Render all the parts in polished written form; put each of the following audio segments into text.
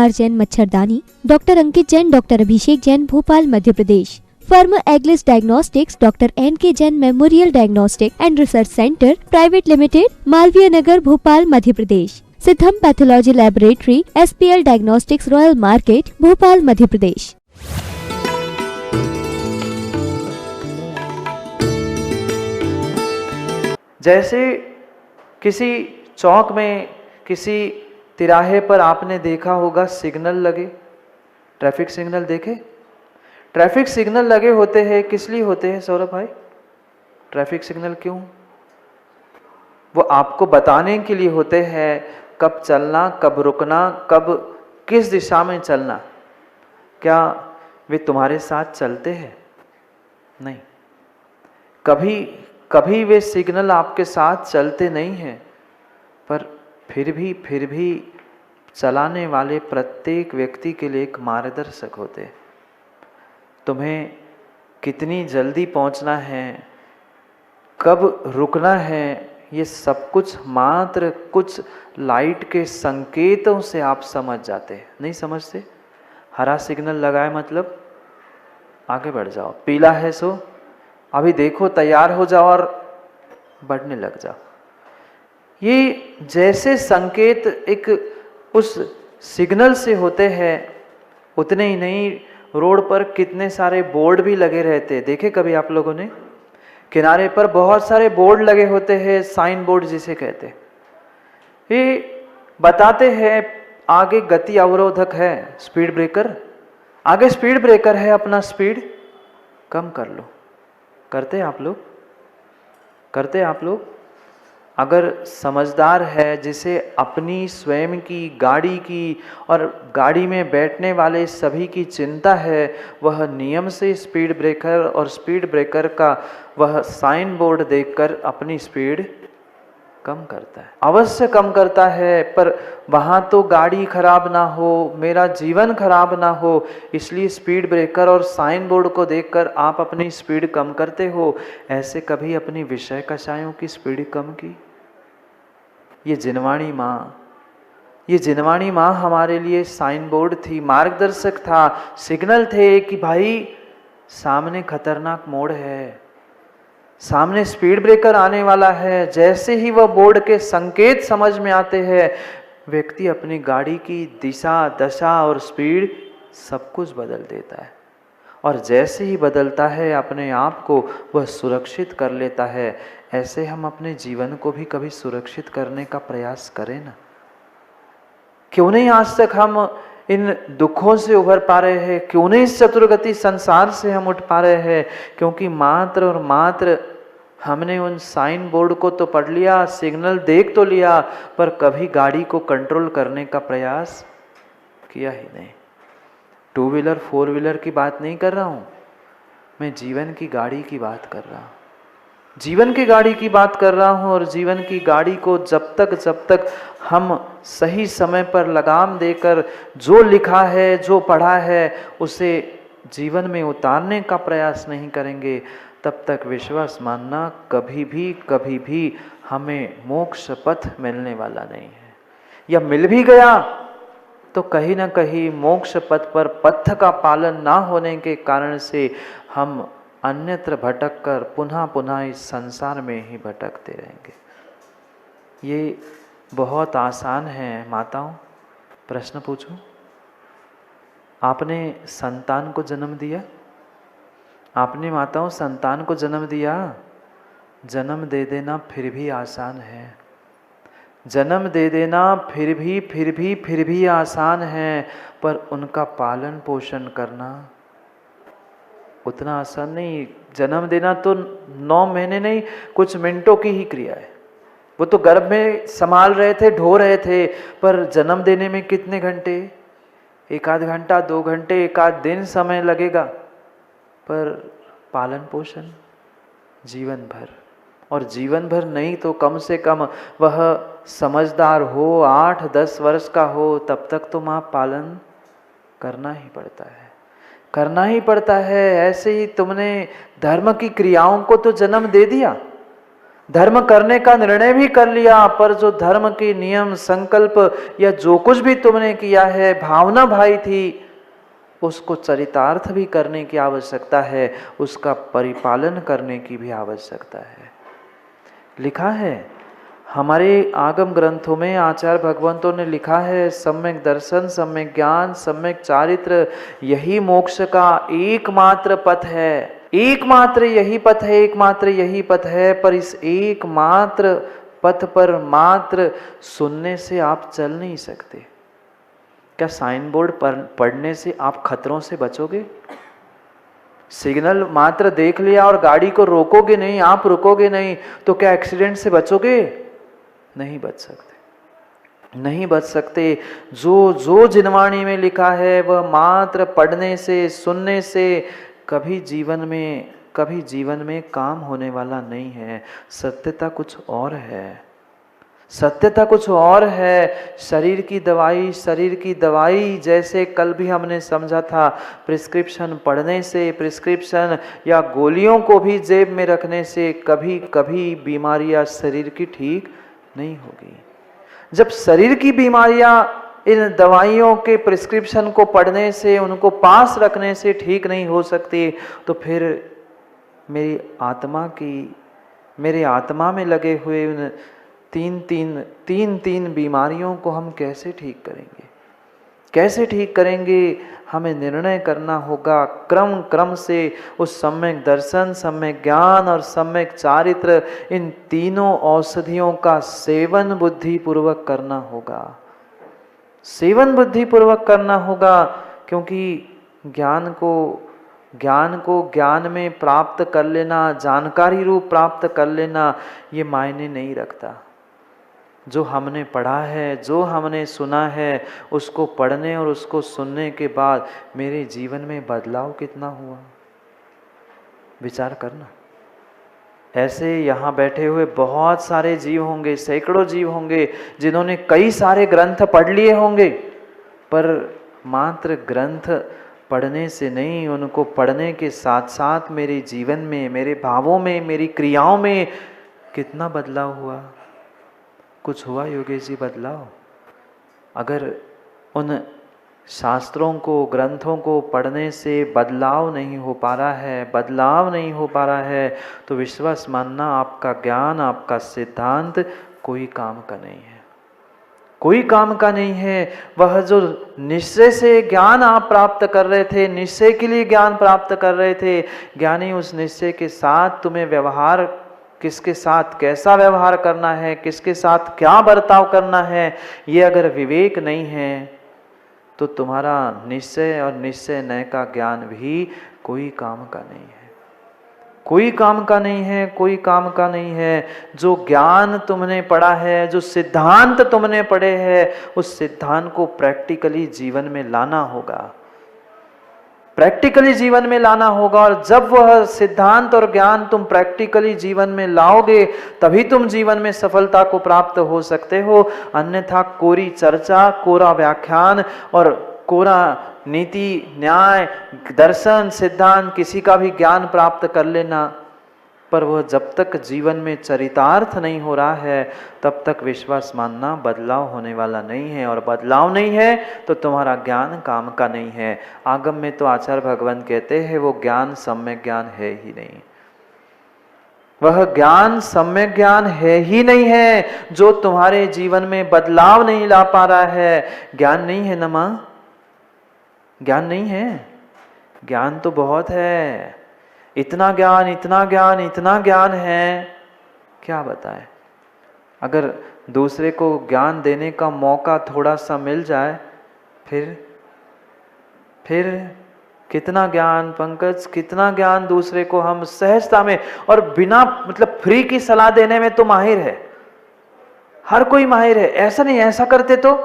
Are Jain मच्छरदानी, doctor Ankit Jain, doctor Abhishek Jain, Bhopal Madhya Pradesh. Firm एग्लिस diagnostics, doctor NK Jain memorial diagnostic and research centre private limited, Malviya Nagar, Bhopal Madhya Pradesh. Siddham pathology laboratory, SPL diagnostics, royal market, Bhopal Madhya Pradesh. जैसे किसी चौक में, किसी तिराहे पर आपने देखा होगा सिग्नल लगे, ट्रैफिक सिग्नल देखे। ट्रैफिक सिग्नल लगे होते हैं, किस लिए होते हैं सौरभ भाई? ट्रैफिक सिग्नल क्यों? वो आपको बताने के लिए होते हैं कब चलना, कब रुकना, कब किस दिशा में चलना। क्या वे तुम्हारे साथ चलते हैं? नहीं, कभी कभी वे सिग्नल आपके साथ चलते नहीं हैं, पर फिर भी चलाने वाले प्रत्येक व्यक्ति के लिए एक मार्गदर्शक होते हैं। तुम्हें कितनी जल्दी पहुंचना है, कब रुकना है, ये सब कुछ मात्र कुछ लाइट के संकेतों से आप समझ जाते हैं। नहीं समझते? हरा सिग्नल लगाए मतलब आगे बढ़ जाओ, पीला है सो अभी देखो तैयार हो जाओ और बढ़ने लग जाओ। ये जैसे संकेत एक उस सिग्नल से होते हैं, उतने ही नहीं, रोड पर कितने सारे बोर्ड भी लगे रहते हैं। देखे कभी आप लोगों ने? किनारे पर बहुत सारे बोर्ड लगे होते हैं, साइन बोर्ड जिसे कहते हैं। ये बताते हैं आगे गति अवरोधक है, स्पीड ब्रेकर, आगे स्पीड ब्रेकर है, अपना स्पीड कम कर लो। करते हैं आप लोग? करते हैं आप लोग? अगर समझदार है, जिसे अपनी स्वयं की गाड़ी की और गाड़ी में बैठने वाले सभी की चिंता है, वह नियम से स्पीड ब्रेकर और स्पीड ब्रेकर का वह साइन बोर्ड देखकर अपनी स्पीड कम करता है। अवश्य कम करता है, पर वहाँ तो गाड़ी खराब ना हो, मेरा जीवन खराब ना हो, इसलिए स्पीड ब्रेकर और साइन बोर्ड को देखकर आप अपनी स्पीड कम करते हो। ऐसे कभी अपनी विषय कषायों की स्पीड कम की? ये जिनवाणी माँ हमारे लिए साइन बोर्ड थी, मार्गदर्शक था, सिग्नल थे कि भाई सामने खतरनाक मोड़ है, सामने स्पीड ब्रेकर आने वाला है। जैसे ही वह बोर्ड के संकेत समझ में आते हैं, व्यक्ति अपनी गाड़ी की दिशा, दशा और स्पीड सब कुछ बदल देता है। और जैसे ही बदलता है, अपने आप को वह सुरक्षित कर लेता है। ऐसे हम अपने जीवन को भी कभी सुरक्षित करने का प्रयास करें ना। क्यों नहीं आज तक हम इन दुखों से उभर पा रहे हैं? क्यों नहीं इस चतुर्गति संसार से हम उठ पा रहे हैं? क्योंकि मात्र और मात्र हमने उन साइन बोर्ड को तो पढ़ लिया, सिग्नल देख तो लिया, पर कभी गाड़ी को कंट्रोल करने का प्रयास किया ही नहीं। 2 व्हीलर 4 व्हीलर की बात नहीं कर रहा हूँ, मैं जीवन की गाड़ी की बात कर रहा हूँ। जीवन की गाड़ी की बात कर रहा हूँ। और जीवन की गाड़ी को जब तक हम सही समय पर लगाम देकर जो लिखा है, जो पढ़ा है, उसे जीवन में उतारने का प्रयास नहीं करेंगे, तब तक विश्वास मानना कभी भी हमें मोक्ष पथ मिलने वाला नहीं है। या मिल भी गया तो कहीं ना कहीं मोक्ष पथ पर पथ का पालन ना होने के कारण से हम अन्यत्र भटक कर पुनः इस संसार में ही भटकते रहेंगे। ये बहुत आसान है माताओं। प्रश्न पूछूं? आपने संतान को जन्म दिया? आपने माताओं संतान को जन्म दिया? जन्म दे देना फिर भी आसान है। जन्म दे देना फिर भी आसान है, पर उनका पालन पोषण करना उतना आसान नहीं। जन्म देना तो 9 महीने नहीं, कुछ मिनटों की ही क्रिया है। वो तो गर्भ में संभाल रहे थे, ढो रहे थे, पर जन्म देने में कितने घंटे? 1 आध घंटा, 2 घंटे, 1 आध दिन समय लगेगा, पर पालन पोषण जीवन भर। और जीवन भर नहीं तो कम से कम वह समझदार हो, 8-10 वर्ष का हो, तब तक तो माँ पालन करना ही पड़ता है, करना ही पड़ता है। ऐसे ही तुमने धर्म की क्रियाओं को तो जन्म दे दिया, धर्म करने का निर्णय भी कर लिया, पर जो धर्म के नियम संकल्प या जो कुछ भी तुमने किया है, भावना भाई थी, उसको चरितार्थ भी करने की आवश्यकता है, उसका परिपालन करने की भी आवश्यकता है। लिखा है हमारे आगम ग्रंथों में, आचार्य भगवंतों ने लिखा है, सम्यक दर्शन, सम्यक ज्ञान, सम्यक चारित्र, यही मोक्ष का एकमात्र पथ है। एकमात्र यही पथ है, एकमात्र यही पथ है। पर इस एकमात्र पथ पर मात्र सुनने से आप चल नहीं सकते। क्या साइन बोर्ड पढ़ने से आप खतरों से बचोगे? सिग्नल मात्र देख लिया और गाड़ी को रोकोगे नहीं, आप रुकोगे नहीं, तो क्या एक्सीडेंट से बचोगे? नहीं बच सकते, नहीं बच सकते। जो जिनवाणी में लिखा है वह मात्र पढ़ने से, सुनने से कभी जीवन में काम होने वाला नहीं है। सत्यता कुछ और है, सत्यता कुछ और है। शरीर की दवाई जैसे कल भी हमने समझा था, प्रिस्क्रिप्शन पढ़ने से, प्रिस्क्रिप्शन या गोलियों को भी जेब में रखने से कभी कभी बीमारियां शरीर की ठीक नहीं होगी। जब शरीर की बीमारियां इन दवाइयों के प्रिस्क्रिप्शन को पढ़ने से, उनको पास रखने से ठीक नहीं हो सकती, तो फिर मेरे आत्मा में लगे हुए उन तीन बीमारियों को हम कैसे ठीक करेंगे? कैसे ठीक करेंगे? हमें निर्णय करना होगा क्रम से उस सम्यक दर्शन, सम्यक ज्ञान और सम्यक चारित्र, इन तीनों औषधियों का सेवन बुद्धि पूर्वक करना होगा। सेवन बुद्धि पूर्वक करना होगा, क्योंकि ज्ञान को ज्ञान में प्राप्त कर लेना, जानकारी रूप प्राप्त कर लेना, ये मायने नहीं रखता। जो हमने पढ़ा है, जो हमने सुना है, उसको पढ़ने और उसको सुनने के बाद मेरे जीवन में बदलाव कितना हुआ, विचार करना। ऐसे यहाँ बैठे हुए बहुत सारे जीव होंगे, सैकड़ों जीव होंगे, जिन्होंने कई सारे ग्रंथ पढ़ लिए होंगे, पर मात्र ग्रंथ पढ़ने से नहीं, उनको पढ़ने के साथ साथ मेरे जीवन में, मेरे भावों में, मेरी क्रियाओं में कितना बदलाव हुआ? कुछ हुआ योगेश जी बदलाव? अगर उन शास्त्रों को, ग्रंथों को पढ़ने से बदलाव नहीं हो पा रहा है, तो विश्वास मानना आपका ज्ञान, आपका सिद्धांत कोई काम का नहीं है, कोई काम का नहीं है। वह जो निश्चय से ज्ञान आप प्राप्त कर रहे थे, निश्चय के लिए ज्ञान प्राप्त कर रहे थे, ज्ञानी उस निश्चय के साथ तुम्हें व्यवहार, किसके साथ कैसा व्यवहार करना है, किसके साथ क्या बर्ताव करना है, ये अगर विवेक नहीं है, तो तुम्हारा निश्चय और निश्चय नय का ज्ञान भी कोई काम का नहीं है, कोई काम का नहीं है, कोई काम का नहीं है। जो ज्ञान तुमने पढ़ा है, जो सिद्धांत तुमने पढ़े हैं, उस सिद्धांत को प्रैक्टिकली जीवन में लाना होगा, प्रैक्टिकली जीवन में लाना होगा। और जब वह सिद्धांत और ज्ञान तुम प्रैक्टिकली जीवन में लाओगे, तभी तुम जीवन में सफलता को प्राप्त हो सकते हो। अन्यथा कोरी चर्चा, कोरा व्याख्यान और कोरा नीति, न्याय, दर्शन, सिद्धांत, किसी का भी ज्ञान प्राप्त कर लेना, पर वह जब तक जीवन में चरितार्थ नहीं हो रहा है, तब तक विश्वास मानना बदलाव होने वाला नहीं है। और बदलाव नहीं है तो तुम्हारा ज्ञान काम का नहीं है। आगम में तो आचार्य भगवान कहते हैं वो ज्ञान सम्यक ज्ञान है ही नहीं, वह ज्ञान सम्यक ज्ञान है ही नहीं है, जो तुम्हारे जीवन में बदलाव नहीं ला पा रहा है। ज्ञान नहीं है ना माँ? ज्ञान नहीं है? ज्ञान तो बहुत है, इतना ज्ञान, इतना ज्ञान, इतना ज्ञान है, क्या बताएं। अगर दूसरे को ज्ञान देने का मौका थोड़ा सा मिल जाए, फिर कितना ज्ञान पंकज, कितना ज्ञान दूसरे को हम सहजता में और बिना मतलब फ्री की सलाह देने में तो माहिर है, हर कोई माहिर है। ऐसा नहीं, ऐसा करते तो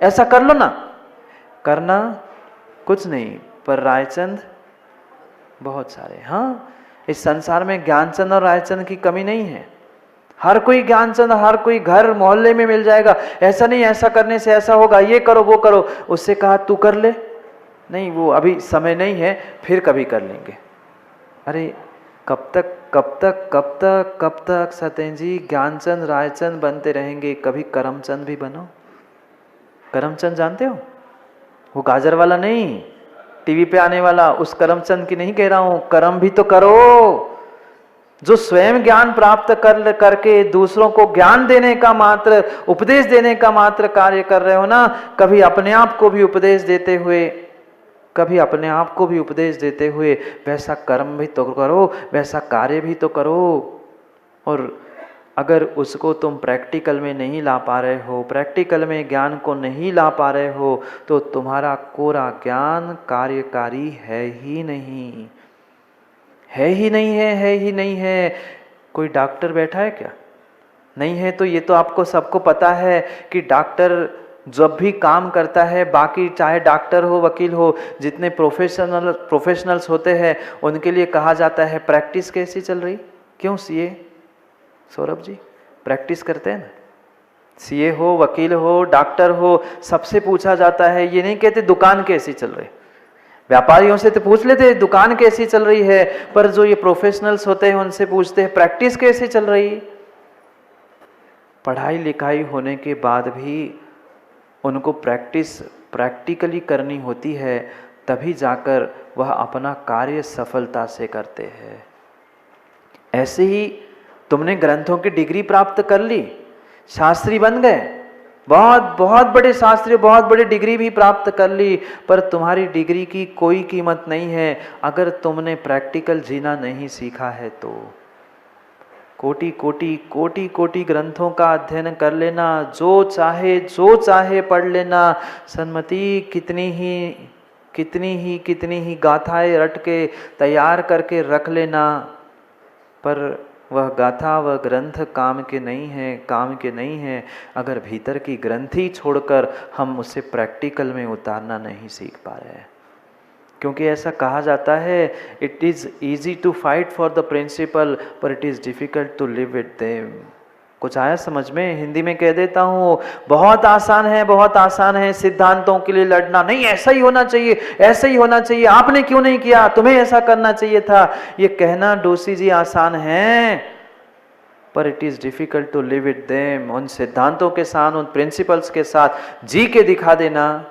ऐसा कर लो ना, करना कुछ नहीं, पर रायचंद बहुत सारे। हाँ, इस संसार में ज्ञानचंद और रायचंद की कमी नहीं है, हर कोई ज्ञानचंद हर कोई घर मोहल्ले में मिल जाएगा। ऐसा नहीं ऐसा करने से ऐसा होगा, ये करो वो करो, उससे कहा तू कर ले, नहीं वो अभी समय नहीं है, फिर कभी कर लेंगे। अरे कब तक कब तक कब तक कब तक सत्येंद्र जी ज्ञानचंद रायचंद बनते रहेंगे? कभी करमचंद भी बनो। करमचंद जानते हो? वो गाजर वाला नहीं, टीवी पे आने वाला, उस करमचंद की नहीं कह रहा हूं। कर्म भी तो करो, जो स्वयं ज्ञान प्राप्त करके दूसरों को ज्ञान देने का मात्र, उपदेश देने का मात्र कार्य कर रहे हो ना। कभी अपने आप को भी उपदेश देते हुए, कभी अपने आप को भी उपदेश देते हुए वैसा कर्म भी तो करो, वैसा कार्य भी तो करो। और अगर उसको तुम प्रैक्टिकल में नहीं ला पा रहे हो, प्रैक्टिकल में ज्ञान को नहीं ला पा रहे हो, तो तुम्हारा कोरा ज्ञान कार्यकारी है ही नहीं, है ही नहीं है, है ही नहीं है। कोई डॉक्टर बैठा है क्या? नहीं है। तो ये तो आपको सबको पता है कि डॉक्टर जब भी काम करता है, बाकी चाहे डॉक्टर हो, वकील हो, जितने प्रोफेशनल्स होते हैं, उनके लिए कहा जाता है प्रैक्टिस कैसी चल रही? क्यों सीए सौरभ जी प्रैक्टिस करते हैं ना? सीए हो, वकील हो, डॉक्टर हो, सबसे पूछा जाता है। ये नहीं कहते दुकान कैसी चल रही। व्यापारियों से तो पूछ लेते हैं दुकान कैसी चल रही है, पर जो ये प्रोफेशनल्स होते हैं उनसे पूछते हैं प्रैक्टिस कैसी चल रही। पढ़ाई लिखाई होने के बाद भी उनको प्रैक्टिस प्रैक्टिकली करनी होती है, तभी जाकर वह अपना कार्य सफलता से करते हैं। ऐसे ही तुमने ग्रंथों की डिग्री प्राप्त कर ली, शास्त्री बन गए, बहुत बहुत बड़े शास्त्री, बहुत बड़ी डिग्री भी प्राप्त कर ली, पर तुम्हारी डिग्री की कोई कीमत नहीं है अगर तुमने प्रैक्टिकल जीना नहीं सीखा है तो। कोटि कोटि कोटि कोटि ग्रंथों का अध्ययन कर लेना, जो चाहे पढ़ लेना, सन्मति कितनी ही गाथाएं रट के तैयार करके रख लेना, पर वह गाथा, वह ग्रंथ काम के नहीं है अगर भीतर की ग्रंथि छोड़कर हम उसे प्रैक्टिकल में उतारना नहीं सीख पा रहे हैं। क्योंकि ऐसा कहा जाता है, it is easy to fight for the principle पर it is difficult to live with them. कुछ आया समझ में? हिंदी में कह देता हूँ, बहुत आसान है सिद्धांतों के लिए लड़ना। नहीं, ऐसा ही होना चाहिए, आपने क्यों नहीं किया, तुम्हें ऐसा करना चाहिए था। ये कहना डोसी जी आसान है, पर it is difficult to live with them. उन सिद्धांतों के साथ, उन प्रिंसिपल्स के साथ जी के दिखा देना,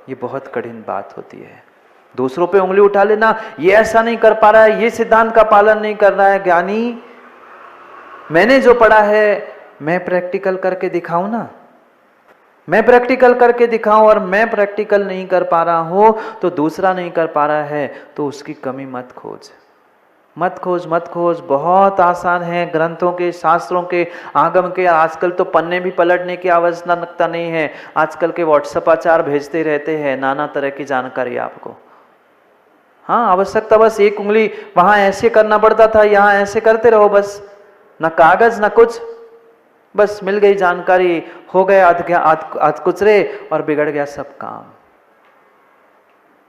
ये बहुत कठिन बात होती है। दूसरों पे उंगली उठा लेना, ये ऐसा नहीं कर पा रहा है, ये सिद्धांत का पालन नहीं कर रहा है। ज्ञानी, मैंने जो पढ़ा है मैं प्रैक्टिकल करके दिखाऊं ना, मैं प्रैक्टिकल करके दिखाऊं, और मैं प्रैक्टिकल नहीं कर पा रहा हूं तो दूसरा नहीं कर पा रहा है, तो उसकी कमी मत खोज। बहुत आसान है ग्रंथों के, शास्त्रों के, आगम के। आजकल तो पन्ने भी पलटने की आवश्यकता नहीं है, आजकल के व्हाट्सएप आचार भेजते रहते हैं नाना तरह की जानकारी आपको। हाँ, आवश्यकता बस एक उंगली वहां ऐसे करना पड़ता था, यहाँ ऐसे करते रहो बस, ना कागज ना कुछ, बस मिल गई जानकारी, हो गया अध कुचरे और बिगड़ गया सब काम।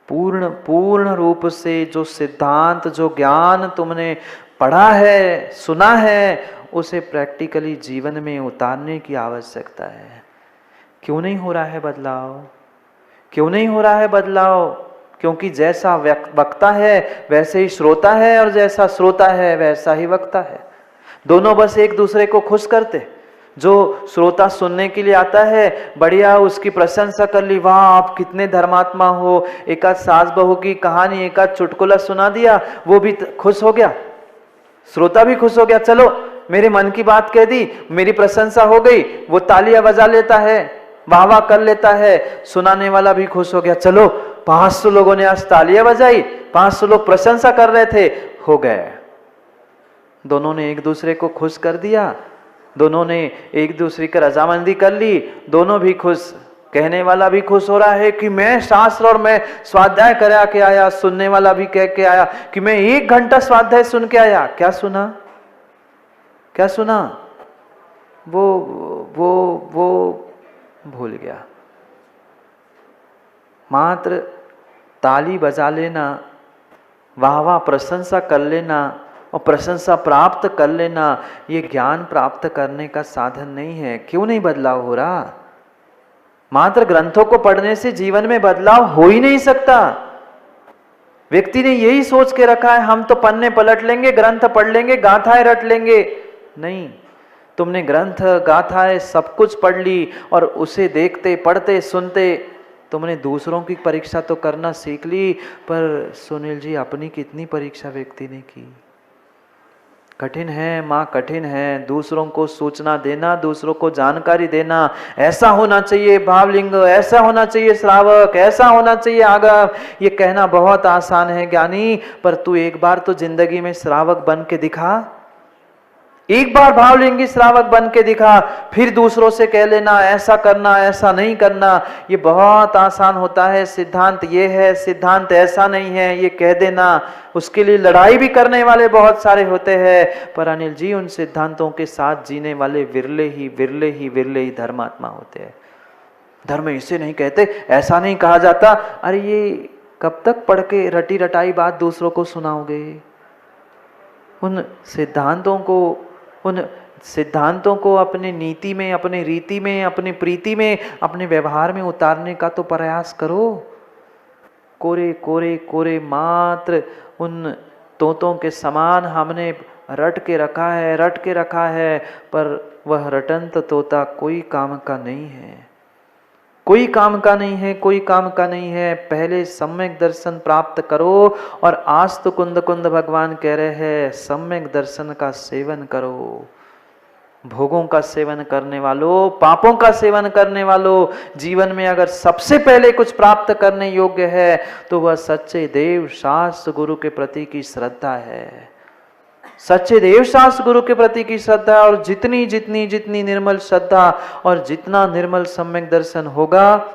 पूर्ण रूप से जो सिद्धांत, जो ज्ञान तुमने पढ़ा है, सुना है, उसे प्रैक्टिकली जीवन में उतारने की आवश्यकता है। क्यों नहीं हो रहा है बदलाव? क्योंकि जैसा वक्ता है वैसे ही श्रोता है, और जैसा श्रोता है वैसा ही वक्ता है। दोनों बस एक दूसरे को खुश करते। जो श्रोता सुनने के लिए आता है, बढ़िया उसकी प्रशंसा कर ली, वाह आप कितने धर्मात्मा हो, एक आध सास बहू की कहानी, एक आध चुटकुला सुना दिया, वो भी खुश हो गया, श्रोता भी खुश हो गया, चलो मेरे मन की बात कह दी, मेरी प्रशंसा हो गई, वो तालियां बजा लेता है, वाह वाह कर लेता है, सुनाने वाला भी खुश हो गया, चलो 500 लोगों ने आज तालियां बजाई, 500 लोग प्रशंसा कर रहे थे, हो गए। दोनों ने एक दूसरे को खुश कर दिया, दोनों ने एक दूसरे की रजामंदी कर ली, दोनों भी खुश। कहने वाला भी खुश हो रहा है कि मैं शास्त्र और मैं स्वाध्याय करा के आया, सुनने वाला भी कह के आया कि मैं 1 घंटा स्वाध्याय सुन के आया। क्या सुना? वो भूल गया। मात्र ताली बजा लेना, वाह वाह प्रशंसा कर लेना और प्रशंसा प्राप्त कर लेना, ये ज्ञान प्राप्त करने का साधन नहीं है। क्यों नहीं बदलाव हो रहा? मात्र ग्रंथों को पढ़ने से जीवन में बदलाव हो ही नहीं सकता। व्यक्ति ने यही सोच के रखा है हम तो पन्ने पलट लेंगे, ग्रंथ पढ़ लेंगे, गाथाएं रट लेंगे। नहीं, तुमने ग्रंथ गाथाएं सब कुछ पढ़ ली और उसे देखते पढ़ते सुनते तुमने दूसरों की परीक्षा तो करना सीख ली, पर सुनील जी अपनी कितनी परीक्षा व्यक्ति ने की। कठिन है माँ, कठिन है दूसरों को सूचना देना, दूसरों को जानकारी देना। ऐसा होना चाहिए भावलिंग, ऐसा होना चाहिए श्रावक, ऐसा होना चाहिए आगम। ये कहना बहुत आसान है ज्ञानी, पर तू एक बार तो जिंदगी में श्रावक बन के दिखा। एक बार भावलिंगी श्रावक बन के दिखा, फिर दूसरों से कह लेना ऐसा करना, ऐसा नहीं करना। ये बहुत आसान होता है। सिद्धांत ये है, सिद्धांत ऐसा नहीं है, ये कह देना। उसके लिए लड़ाई भी करने वाले बहुत सारे होते हैं, पर अनिल जी उन सिद्धांतों के साथ जीने वाले विरले ही धर्मात्मा होते हैं। धर्म इसे नहीं कहते, ऐसा नहीं कहा जाता। अरे ये कब तक पढ़ के रटी रटाई बात दूसरों को सुनाओगे? उन सिद्धांतों को अपनी नीति में, अपनी रीति में, अपनी प्रीति में, अपने व्यवहार में उतारने का तो प्रयास करो। कोरे कोरे कोरे मात्र उन तोतों के समान हमने रट के रखा है, पर वह रटंत तोता कोई काम का नहीं है, कोई काम का नहीं है। पहले सम्यक दर्शन प्राप्त करो, और आज तो कुंद भगवान कह रहे हैं सम्यक दर्शन का सेवन करो। भोगों का सेवन करने वालों, पापों का सेवन करने वालों, जीवन में अगर सबसे पहले कुछ प्राप्त करने योग्य है तो वह सच्चे देव शास्त्र गुरु के प्रति की श्रद्धा है। सच्चे देव शास्त्र गुरु के प्रति की श्रद्धा, और जितनी निर्मल श्रद्धा और जितना निर्मल सम्यक दर्शन होगा,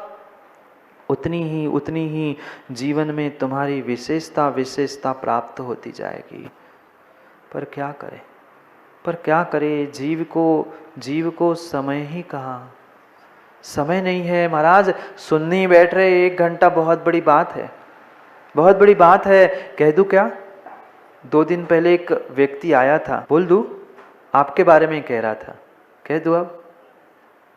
उतनी ही जीवन में तुम्हारी विशेषता प्राप्त होती जाएगी। पर क्या करे जीव को समय ही कहाँ, समय नहीं है महाराज। सुनने ही बैठ रहे 1 घंटा, बहुत बड़ी बात है। कह दूं क्या? 2 दिन पहले एक व्यक्ति आया था, बोल दूं? आपके बारे में कह रहा था, कह दूं? अब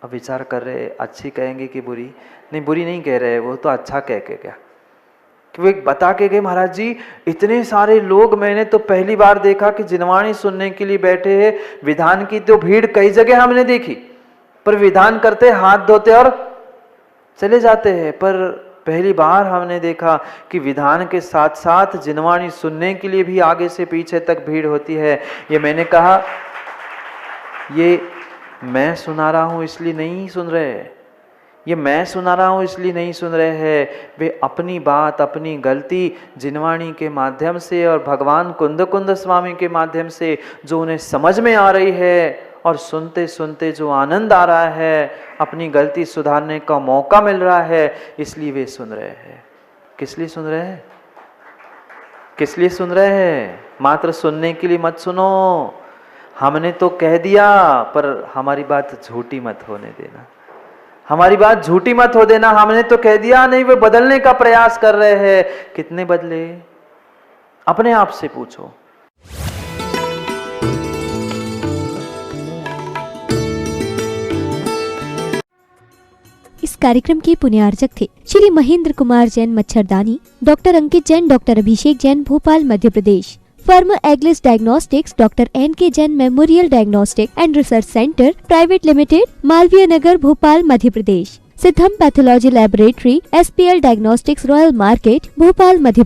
विचार कर रहे अच्छी कहेंगे कि बुरी? नहीं, बुरी नहीं कह रहे, वो तो अच्छा कह के गया। कि वो एक बता के गए, महाराज जी इतने सारे लोग मैंने तो पहली बार देखा कि जिनवाणी सुनने के लिए बैठे हैं। विधान की तो भीड़ कई जगह हमने देखी, पर विधान करते हाथ धोते और चले जाते हैं। पर पहली बार हमने देखा कि विधान के साथ साथ जिनवाणी सुनने के लिए भी आगे से पीछे तक भीड़ होती है। ये मैंने कहा, ये मैं सुना रहा हूं इसलिए नहीं सुन रहे हैं। वे अपनी बात, अपनी गलती जिनवाणी के माध्यम से और भगवान कुंद स्वामी के माध्यम से जो उन्हें समझ में आ रही है, और सुनते सुनते जो आनंद आ रहा है, अपनी गलती सुधारने का मौका मिल रहा है, इसलिए वे सुन रहे हैं। किस लिए सुन रहे हैं? मात्र सुनने के लिए मत सुनो। हमने तो कह दिया, पर हमारी बात झूठी मत होने देना। हमने तो कह दिया, नहीं वे बदलने का प्रयास कर रहे हैं। कितने बदले? अपने आप से पूछो। इस कार्यक्रम के पुण्यार्चक थे श्री महेंद्र कुमार जैन मच्छरदानी, doctor Ankit Jain, doctor Abhishek Jain, Bhopal Madhya Pradesh. Firm एग्लिस diagnostics, doctor NK Jain memorial diagnostic and research centre private limited, Malviya Nagar, Bhopal Madhya Pradesh. Siddham pathology laboratory, SPL diagnostics, royal market, Bhopal Madhya Pradesh.